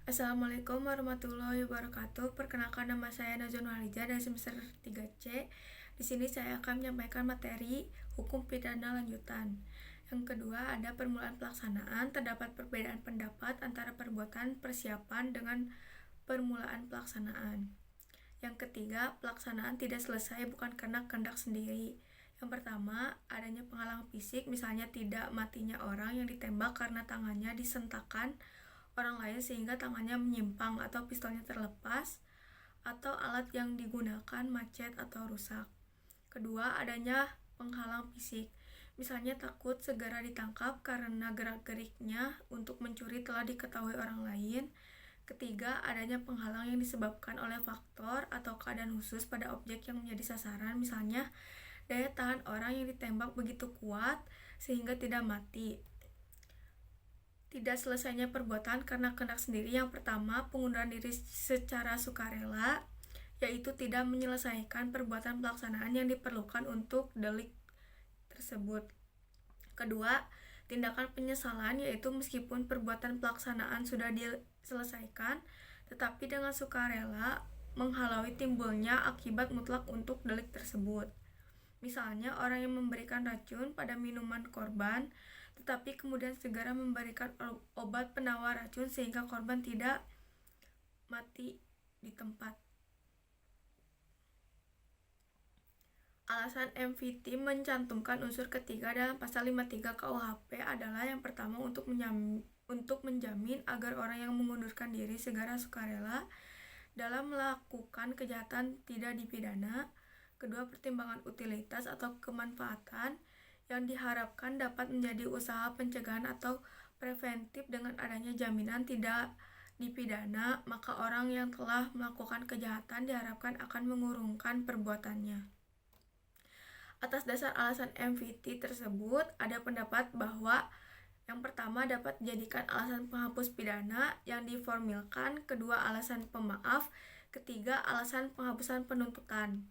Assalamualaikum warahmatullahi wabarakatuh. Perkenalkan, nama saya Najwa Nuhalija dari semester 3C. Di sini saya akan menyampaikan materi hukum pidana lanjutan. Yang kedua, ada permulaan pelaksanaan. Terdapat perbedaan pendapat antara perbuatan persiapan dengan permulaan pelaksanaan. Yang ketiga, pelaksanaan tidak selesai bukan karena kehendak sendiri. Yang pertama, adanya penghalang fisik, misalnya tidak matinya orang yang ditembak karena tangannya disentakkan orang lain sehingga tangannya menyimpang atau pistolnya terlepas, atau alat yang digunakan macet atau rusak. Kedua, adanya penghalang fisik, misalnya takut segera ditangkap karena gerak-geriknya untuk mencuri telah diketahui orang lain. Ketiga, adanya penghalang yang disebabkan oleh faktor atau keadaan khusus pada objek yang menjadi sasaran, misalnya daya tahan orang yang ditembak begitu kuat sehingga tidak mati. Tidak selesainya perbuatan karena kehendak sendiri. Yang pertama, pengunduran diri secara sukarela, yaitu tidak menyelesaikan perbuatan pelaksanaan yang diperlukan untuk delik tersebut. Kedua, tindakan penyesalan, yaitu meskipun perbuatan pelaksanaan sudah diselesaikan, tetapi dengan sukarela menghalangi timbulnya akibat mutlak untuk delik tersebut. Misalnya, orang yang memberikan racun pada minuman korban, tetapi kemudian segera memberikan obat penawar racun sehingga korban tidak mati di tempat. Alasan MVT mencantumkan unsur ketiga dalam pasal 53 KUHP adalah yang pertama, untuk menjamin agar orang yang mengundurkan diri secara sukarela dalam melakukan kejahatan tidak dipidana. Kedua, pertimbangan utilitas atau kemanfaatan yang diharapkan dapat menjadi usaha pencegahan atau preventif. Dengan adanya jaminan tidak dipidana, maka orang yang telah melakukan kejahatan diharapkan akan mengurungkan perbuatannya. Atas dasar alasan MVT tersebut, ada pendapat bahwa yang pertama dapat dijadikan alasan penghapus pidana yang diformilkan, kedua alasan pemaaf, ketiga alasan penghapusan penuntutan.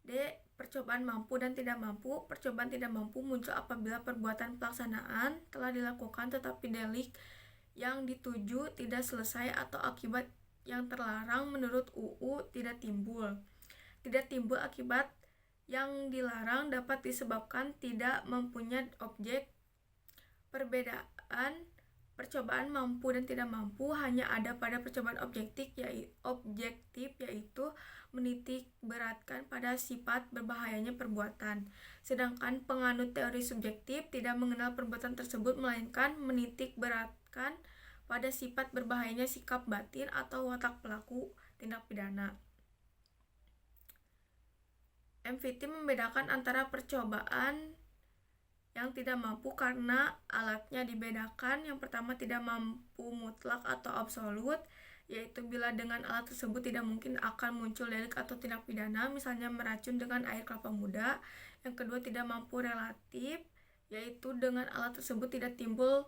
D. Percobaan mampu dan tidak mampu. Percobaan tidak mampu muncul apabila perbuatan pelaksanaan telah dilakukan tetapi delik yang dituju tidak selesai atau akibat yang terlarang menurut UU tidak timbul. Tidak timbul akibat yang dilarang dapat disebabkan tidak mempunyai objek. Perbedaan percobaan mampu dan tidak mampu hanya ada pada percobaan objektif, yaitu menitik beratkan pada sifat berbahayanya perbuatan. Sedangkan penganut teori subjektif tidak mengenal perbuatan tersebut, melainkan menitik beratkan pada sifat berbahayanya sikap batin atau watak pelaku tindak pidana. MVT membedakan antara percobaan yang tidak mampu karena alatnya dibedakan. Yang pertama, tidak mampu mutlak atau absolut, yaitu bila dengan alat tersebut tidak mungkin akan muncul delik atau tindak pidana, misalnya meracun dengan air kelapa muda. Yang kedua, tidak mampu relatif, yaitu dengan alat tersebut tidak timbul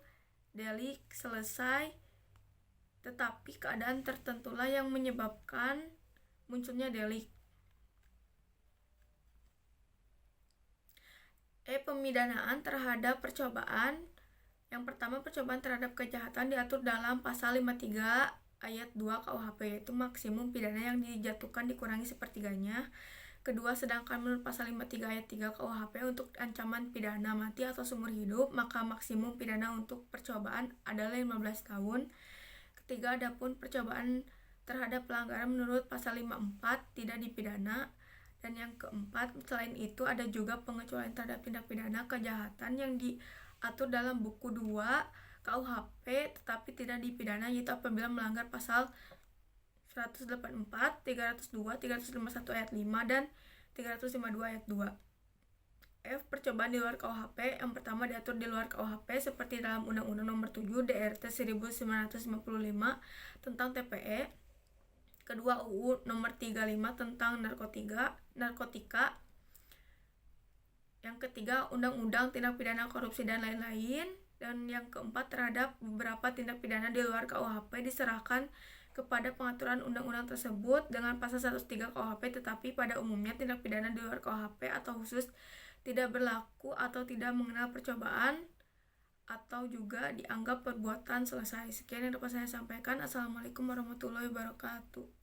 delik selesai, tetapi keadaan tertentulah yang menyebabkan munculnya delik. Pemidanaan terhadap percobaan. Yang pertama, percobaan terhadap kejahatan diatur dalam pasal 53 ayat 2 KUHP, yaitu maksimum pidana yang dijatuhkan dikurangi sepertiganya. Kedua, sedangkan menurut pasal 53 ayat 3 KUHP untuk ancaman pidana mati atau seumur hidup, maka maksimum pidana untuk percobaan adalah 15 tahun. Ketiga, adapun percobaan terhadap pelanggaran menurut pasal 54 tidak dipidana. Dan yang keempat, selain itu ada juga pengecualian terhadap tindak pidana kejahatan yang diatur dalam buku 2 KUHP tetapi tidak dipidana, yaitu apabila melanggar pasal 184, 302, 351 ayat 5 dan 352 ayat 2. Percobaan di luar KUHP. Yang pertama, diatur di luar KUHP seperti dalam Undang-Undang Nomor 7 DRT 1955 tentang TPE. Kedua, UU Nomor 35 tentang narkotika. Yang ketiga, Undang-Undang Tindak Pidana Korupsi dan lain-lain. Dan yang keempat, terhadap beberapa tindak pidana di luar KUHP diserahkan kepada pengaturan undang-undang tersebut dengan pasal 103 KUHP, tetapi pada umumnya tindak pidana di luar KUHP atau khusus tidak berlaku atau tidak mengenal percobaan atau juga dianggap perbuatan selesai. Sekian yang dapat saya sampaikan. Assalamualaikum warahmatullahi wabarakatuh.